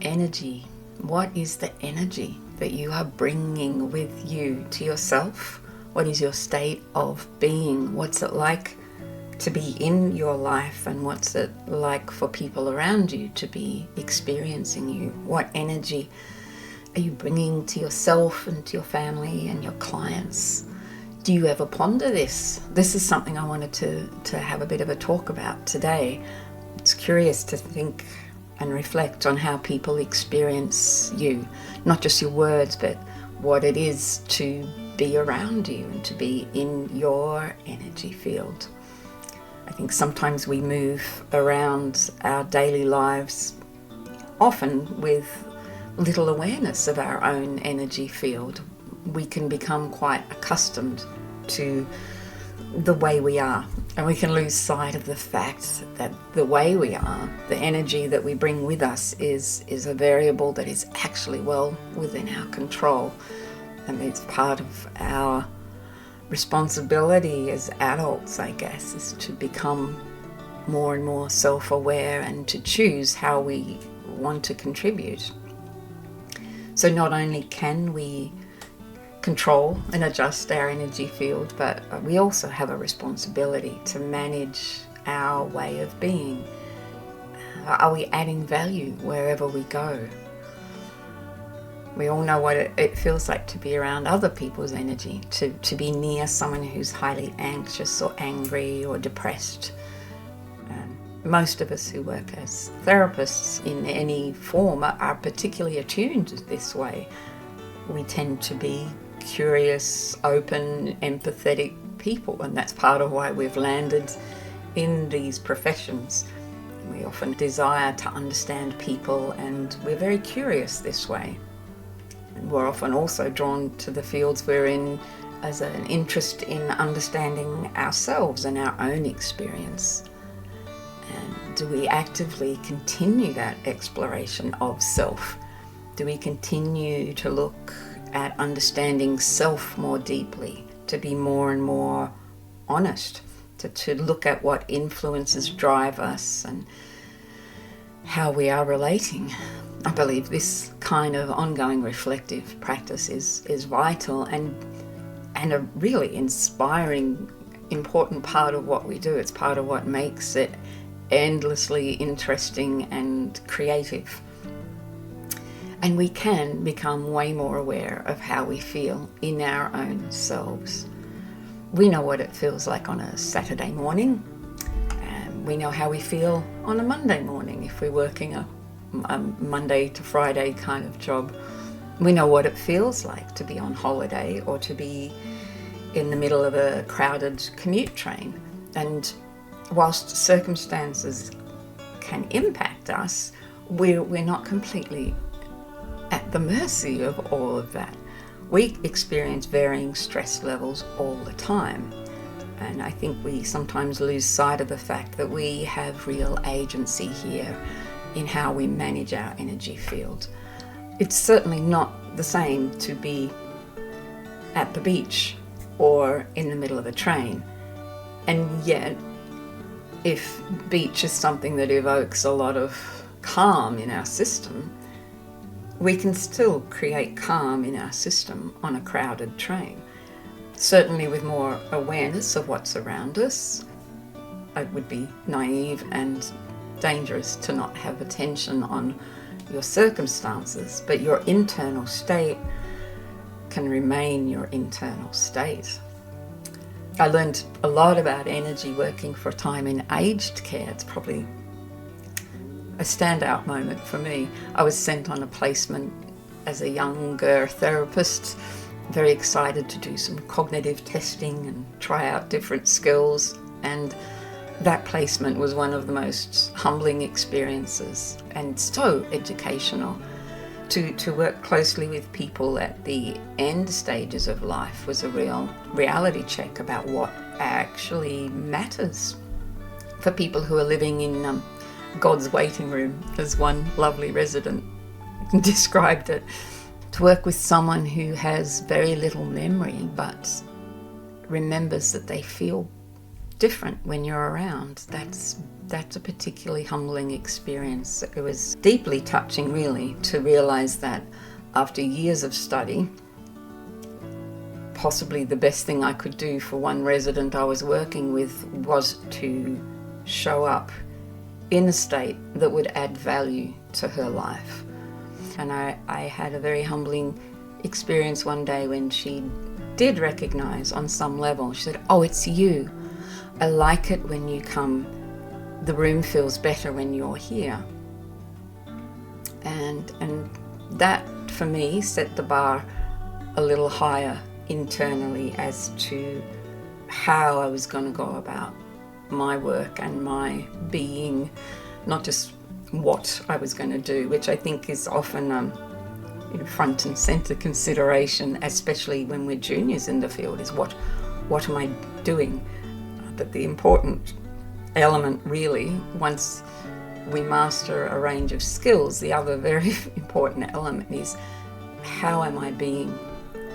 energy. What is the energy that you are bringing with you to yourself? What is your state of being? What's it like to be in your life, and what's it like for people around you to be experiencing you? What energy are you bringing to yourself and to your family and your clients? Do you ever ponder this? This is something I wanted to have a bit of a talk about today. It's curious to think and reflect on how people experience you, not just your words, but what it is to be around you and to be in your energy field. I think sometimes we move around our daily lives, often with little awareness of our own energy field. We can become quite accustomed to the way we are, and we can lose sight of the fact that the way we are, the energy that we bring with us, is a variable that is actually well within our control, and it's part of our responsibility as adults, I guess, is to become more and more self-aware and to choose how we want to contribute. So not only can we control and adjust our energy field, but we also have a responsibility to manage our way of being. Are we adding value wherever we go? We all know what it feels like to be around other people's energy, to be near someone who's highly anxious or angry or depressed. Most of us who work as therapists in any form are particularly attuned this way. We tend to be curious, open, empathetic people, and that's part of why we've landed in these professions. We often desire to understand people, and we're very curious this way. We're often also drawn to the fields we're in as an interest in understanding ourselves and our own experience. And do we actively continue that exploration of self? Do we continue to look at understanding self more deeply, to be more and more honest, to look at what influences drive us and how we are relating? I believe this kind of ongoing reflective practice is vital and a really inspiring, important part of what we do. It's part of what makes it endlessly interesting and creative. And we can become way more aware of how we feel in our own selves. We know what it feels like on a Saturday morning. We know how we feel on a Monday morning if we're working a Monday to Friday kind of job. We know what it feels like to be on holiday or to be in the middle of a crowded commute train. And whilst circumstances can impact us, we're not completely at the mercy of all of that. We experience varying stress levels all the time. And I think we sometimes lose sight of the fact that we have real agency here in how we manage our energy field. It's certainly not the same to be at the beach or in the middle of a train. And yet, if beach is something that evokes a lot of calm in our system, we can still create calm in our system on a crowded train. Certainly with more awareness of what's around us. It would be naive and dangerous to not have attention on your circumstances, but your internal state can remain your internal state. I learned a lot about energy working for a time in aged care. It's probably a standout moment for me. I was sent on a placement as a younger therapist, very excited to do some cognitive testing and try out different skills, and that placement was one of the most humbling experiences and so educational. To work closely with people at the end stages of life was a real reality check about what actually matters for people who are living in God's waiting room, as one lovely resident described it. To work with someone who has very little memory but remembers that they feel different when you're around. That's a particularly humbling experience. It was deeply touching, really, to realize that after years of study, possibly the best thing I could do for one resident I was working with was to show up in a state that would add value to her life. And I had a very humbling experience one day when she did recognize on some level. She said, "Oh, it's you. I like it when you come. The room feels better when you're here." And that, for me, set the bar a little higher internally as to how I was going to go about my work and my being, not just what I was going to do, which I think is often front and center consideration, especially when we're juniors in the field, is what am I doing? But the important element, really, once we master a range of skills, the other very important element is, how am I being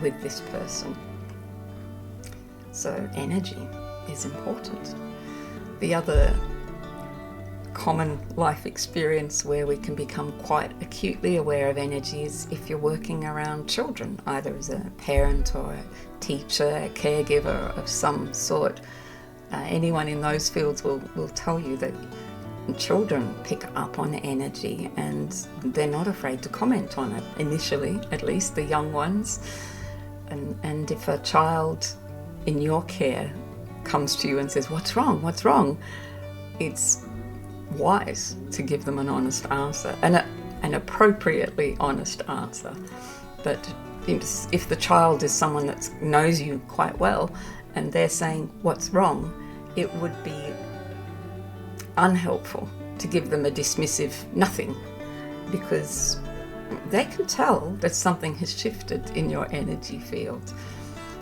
with this person? So energy is important. The other common life experience where we can become quite acutely aware of energy is if you're working around children, either as a parent or a teacher, a caregiver of some sort. Anyone in those fields will tell you that children pick up on energy and they're not afraid to comment on it, initially, at least the young ones. And if a child in your care comes to you and says, "What's wrong? What's wrong?" it's wise to give them an honest answer, and an appropriately honest answer. But if the child is someone that knows you quite well and they're saying, "What's wrong?" it would be unhelpful to give them a dismissive nothing, because they can tell that something has shifted in your energy field.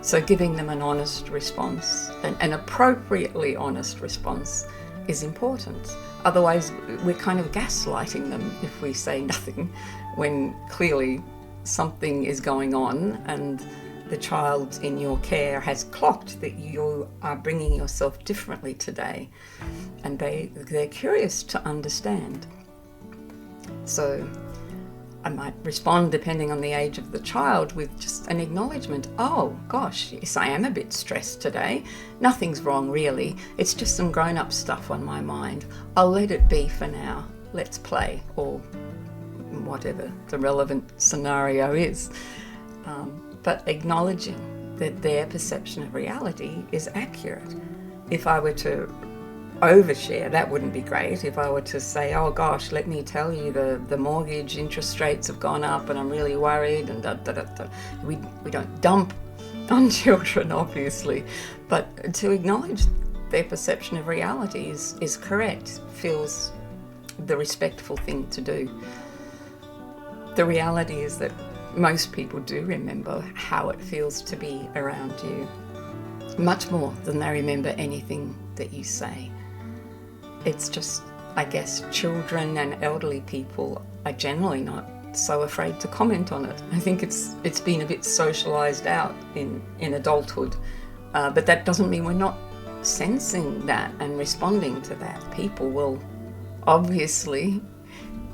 So giving them an honest response, an appropriately honest response, is important. Otherwise, we're kind of gaslighting them if we say nothing, when clearly something is going on and the child in your care has clocked that you are bringing yourself differently today, and they're curious to understand. So I might respond, depending on the age of the child, with just an acknowledgement. "Oh gosh, yes, I am a bit stressed today. Nothing's wrong really. It's just some grown-up stuff on my mind. I'll let it be for now. Let's play," or whatever the relevant scenario is. But acknowledging that their perception of reality is accurate. If I were to overshare, that wouldn't be great. If I were to say, "Oh gosh, let me tell you, the mortgage interest rates have gone up and I'm really worried," and we don't dump on children, obviously, but to acknowledge their perception of reality is correct, feels the respectful thing to do. The reality is that most people do remember how it feels to be around you, much more than they remember anything that you say. It's just, I guess, children and elderly people are generally not so afraid to comment on it. I think it's been a bit socialized out in adulthood, but that doesn't mean we're not sensing that and responding to that. People will obviously,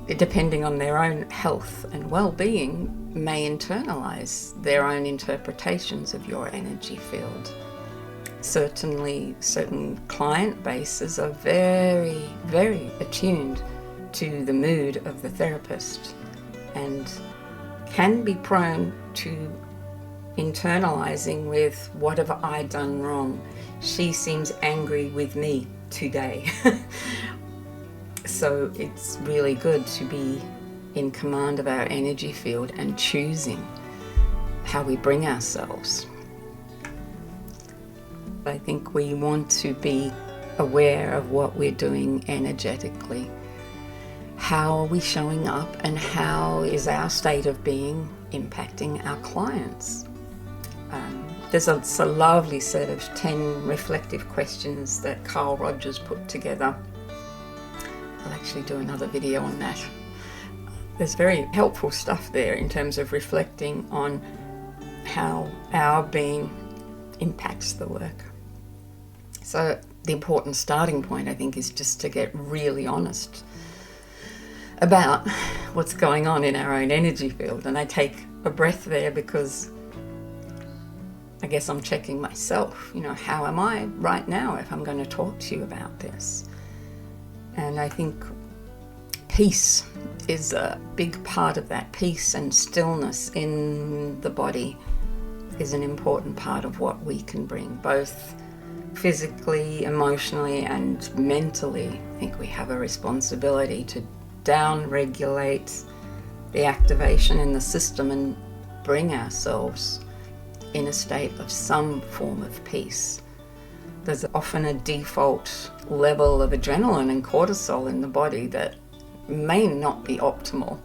depending on their own health and well-being, may internalize their own interpretations of your energy field. Certainly, certain client bases are very, very attuned to the mood of the therapist and can be prone to internalizing with, "What have I done wrong? She seems angry with me today." So it's really good to be in command of our energy field and choosing how we bring ourselves. I think we want to be aware of what we're doing energetically. How are we showing up, and how is our state of being impacting our clients? There's a lovely set of 10 reflective questions that Carl Rogers put together. I'll actually do another video on that. There's very helpful stuff there in terms of reflecting on how our being impacts the work. So the important starting point, I think, is just to get really honest about what's going on in our own energy field. And I take a breath there because I guess I'm checking myself, how am I right now if I'm going to talk to you about this? And I think peace is a big part of that. Peace and stillness in the body is an important part of what we can bring, both physically, emotionally, and mentally. I think we have a responsibility to down-regulate the activation in the system and bring ourselves in a state of some form of peace. There's often a default level of adrenaline and cortisol in the body that may not be optimal.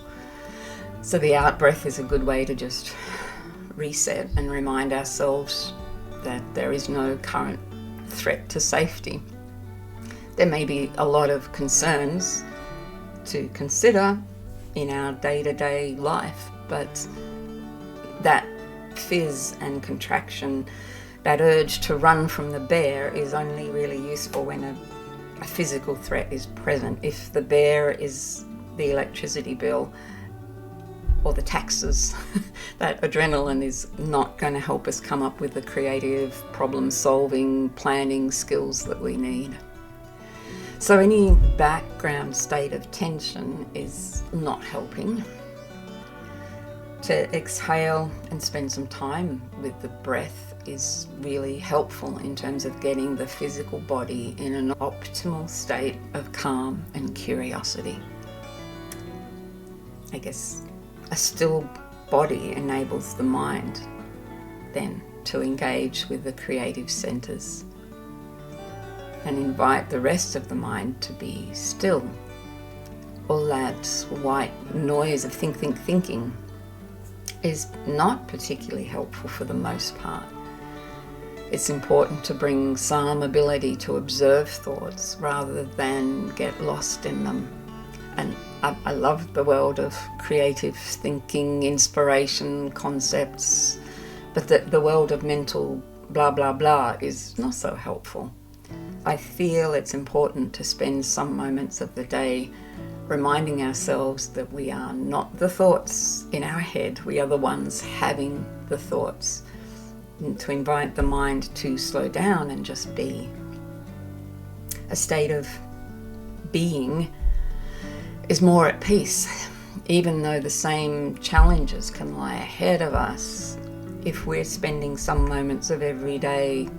So the out breath is a good way to just reset and remind ourselves that there is no current threat to safety. There may be a lot of concerns to consider in our day-to-day life, but that fizz and contraction, that urge to run from the bear, is only really useful when a physical threat is present. If the bear is the electricity bill or the taxes, that adrenaline is not going to help us come up with the creative problem-solving, planning skills that we need. So any background state of tension is not helping. To exhale and spend some time with the breath is really helpful in terms of getting the physical body in an optimal state of calm and curiosity. I guess a still body enables the mind then to engage with the creative centers and invite the rest of the mind to be still. All that white noise of thinking is not particularly helpful for the most part. It's important to bring some ability to observe thoughts rather than get lost in them. And I love the world of creative thinking, inspiration, concepts, but the world of mental blah blah blah is not so helpful. I feel it's important to spend some moments of the day reminding ourselves that we are not the thoughts in our head, we are the ones having the thoughts, and to invite the mind to slow down and just be. A state of being is more at peace, even though the same challenges can lie ahead of us. If we're spending some moments of every day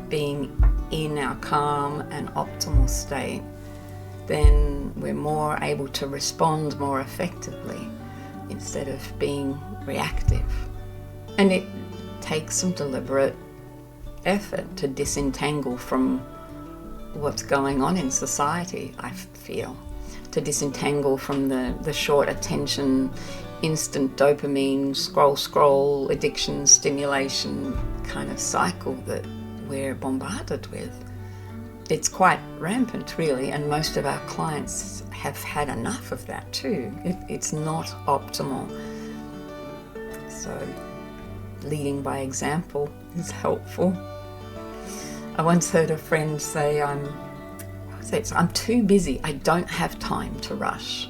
being in our calm and optimal state, then we're more able to respond more effectively instead of being reactive. And it takes some deliberate effort to disentangle from what's going on in society, I feel. To disentangle from the short attention, instant dopamine, scroll, addiction, stimulation kind of cycle that we're bombarded with. It's quite rampant, really, and most of our clients have had enough of that too. It's not optimal. So leading by example is helpful. I once heard a friend say, I'm too busy, I don't have time to rush.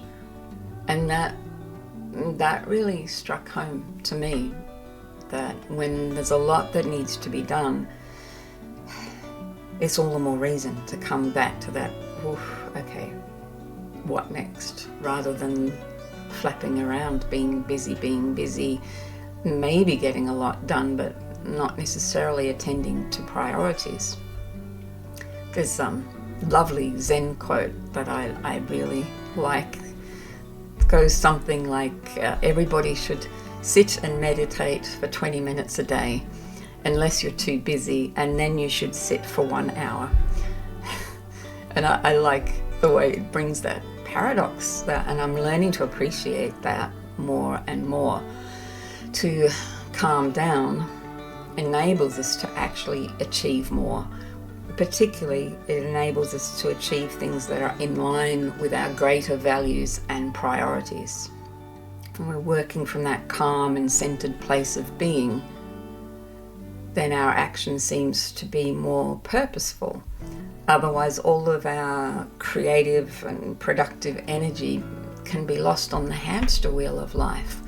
And that really struck home to me, that when there's a lot that needs to be done, it's all the more reason to come back to that, okay, what next? Rather than flapping around, being busy, maybe getting a lot done, but not necessarily attending to priorities. There's some lovely Zen quote that I really like. It goes something like, everybody should sit and meditate for 20 minutes a day, unless you're too busy, and then you should sit for 1 hour. And I like the way it brings that paradox, and I'm learning to appreciate that more and more. To calm down enables us to actually achieve more. Particularly, it enables us to achieve things that are in line with our greater values and priorities. When we're working from that calm and centered place of being, then our action seems to be more purposeful, Otherwise, all of our creative and productive energy can be lost on the hamster wheel of life.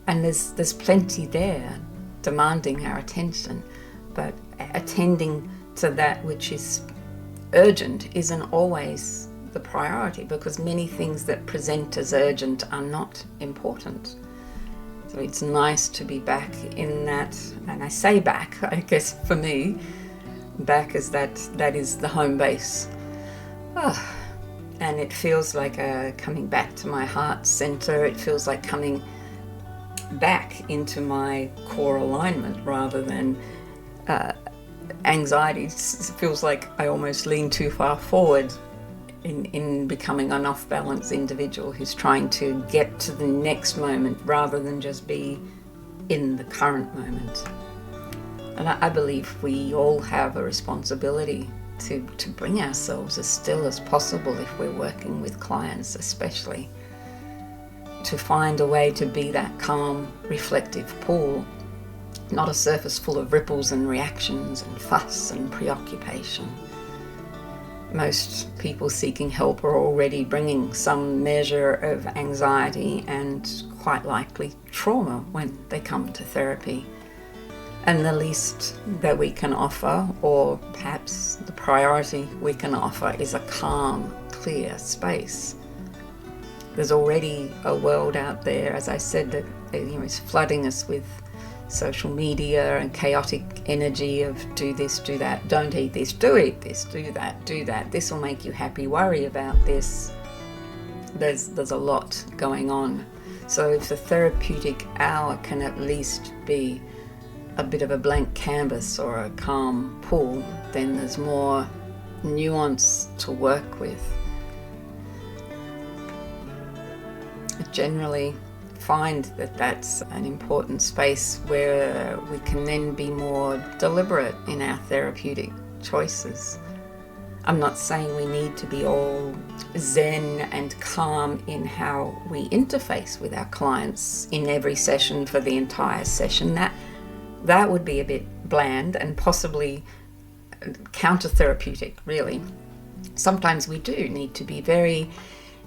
And there's plenty there demanding our attention, but attending to that which is urgent isn't always the priority, because many things that present as urgent are not important. So it's nice to be back in that, and I say back, I guess for me, back is that is the home base. And it feels like coming back to my heart center. It feels like coming back into my core alignment rather than anxiety. It feels like I almost lean too far forward in becoming an off-balance individual who's trying to get to the next moment rather than just be in the current moment. And I believe we all have a responsibility to bring ourselves as still as possible if we're working with clients, especially. To find a way to be that calm, reflective pool, not a surface full of ripples and reactions and fuss and preoccupation. Most people seeking help are already bringing some measure of anxiety and quite likely trauma when they come to therapy. And the least that we can offer, or perhaps the priority we can offer, is a calm, clear space. There's already a world out there, as I said, that is flooding us with social media and chaotic energy of do this, do that, don't eat this, do eat this, do that, this will make you happy, worry about this. There's a lot going on. So if the therapeutic hour can at least be a bit of a blank canvas or a calm pool, then there's more nuance to work with. I generally find that that's an important space where we can then be more deliberate in our therapeutic choices. I'm not saying we need to be all zen and calm in how we interface with our clients in every session for the entire session. That would be a bit bland and possibly counter-therapeutic, really. Sometimes we do need to be very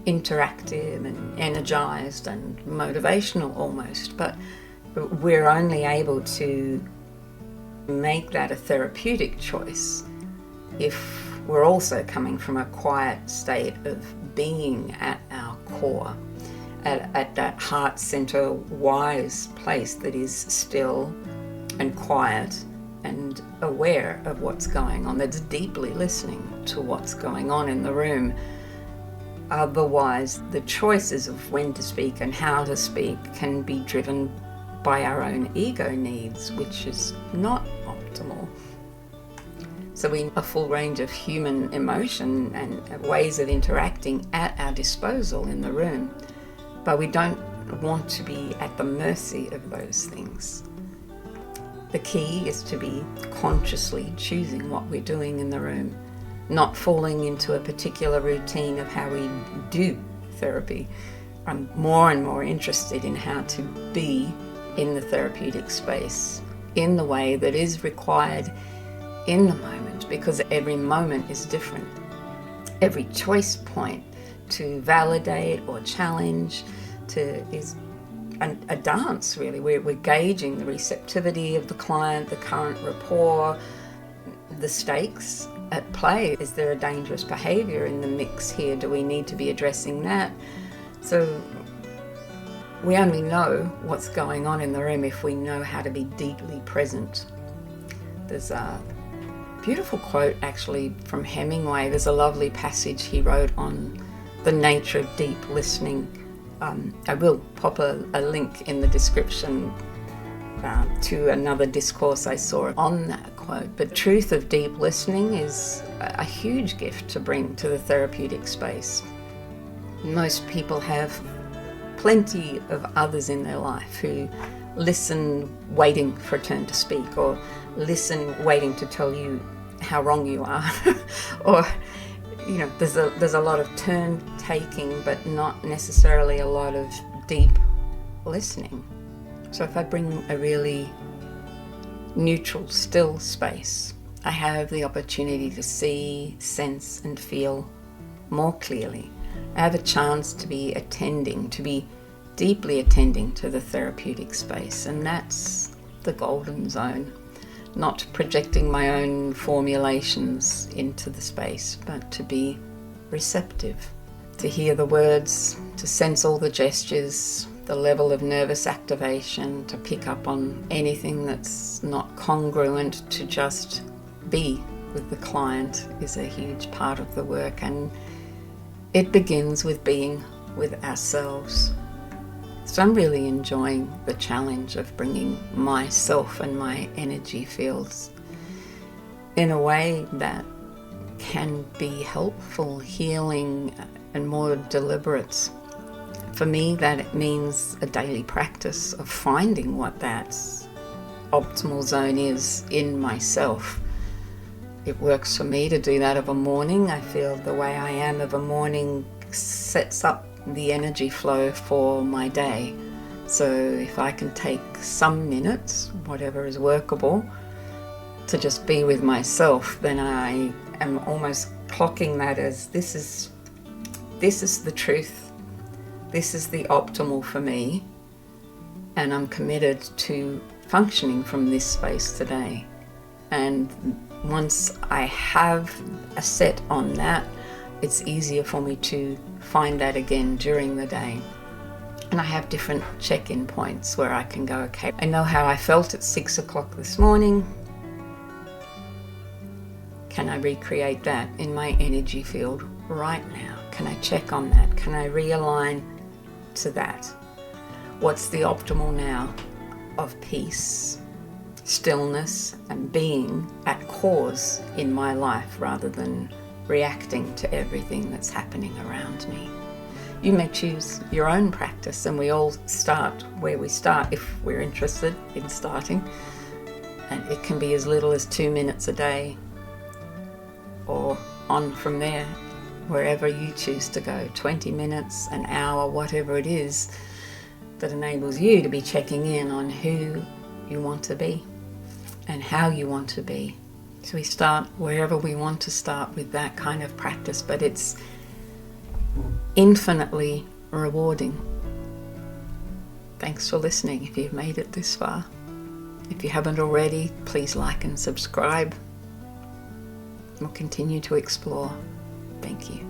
interactive and energized and motivational almost, but we're only able to make that a therapeutic choice if we're also coming from a quiet state of being at our core, at that heart center wise place that is still and quiet and aware of what's going on, that's deeply listening to what's going on in the room. Otherwise, the choices of when to speak and how to speak can be driven by our own ego needs, which is not optimal. So we have a full range of human emotion and ways of interacting at our disposal in the room, but we don't want to be at the mercy of those things. The key is to be consciously choosing what we're doing in the room, not falling into a particular routine of how we do therapy. I'm more and more interested in how to be in the therapeutic space in the way that is required in the moment, because every moment is different. Every choice point to validate or challenge is a dance, really. We're gauging the receptivity of the client, the current rapport, the stakes at play. Is there a dangerous behavior in the mix here? Do we need to be addressing that? So we only know what's going on in the room if we know how to be deeply present. There's a beautiful quote actually from Hemingway. There's a lovely passage he wrote on the nature of deep listening. I will pop a link in the description to another discourse I saw on that quote. But truth of deep listening is a huge gift to bring to the therapeutic space. Most people have plenty of others in their life who listen waiting for a turn to speak, or listen waiting to tell you how wrong you are. Or there's a lot of turn taking, but not necessarily a lot of deep listening. So if I bring a really neutral, still space I have the opportunity to see, sense, and feel more clearly. I have a chance to be deeply attending to the therapeutic space, and that's the golden zone. Not projecting my own formulations into the space, but to be receptive, to hear the words, to sense all the gestures, the level of nervous activation, to pick up on anything that's not congruent, to just be with the client is a huge part of the work, and it begins with being with ourselves. So I'm really enjoying the challenge of bringing myself and my energy fields in a way that can be helpful, healing, and more deliberate. For me, that means a daily practice of finding what that optimal zone is in myself. It works for me to do that of a morning. I feel the way I am of a morning sets up the energy flow for my day. So if I can take some minutes, whatever is workable, to just be with myself, then I am almost clocking that as this is the truth. This is the optimal for me, and I'm committed to functioning from this space today. And once I have a set on that, it's easier for me to find that again during the day. And I have different check-in points where I can go, okay, I know how I felt at 6 o'clock this morning. Can I recreate that in my energy field right now? Can I check on that? Can I realign to that? What's the optimal now of peace, stillness, and being at cause in my life rather than reacting to everything that's happening around me? You may choose your own practice, and we all start where we start if we're interested in starting. And it can be as little as 2 minutes a day, or on from there, wherever you choose to go, 20 minutes, an hour, whatever it is that enables you to be checking in on who you want to be and how you want to be. So we start wherever we want to start with that kind of practice, but it's infinitely rewarding. Thanks for listening if you've made it this far. If you haven't already, please like and subscribe. We'll continue to explore. Thank you.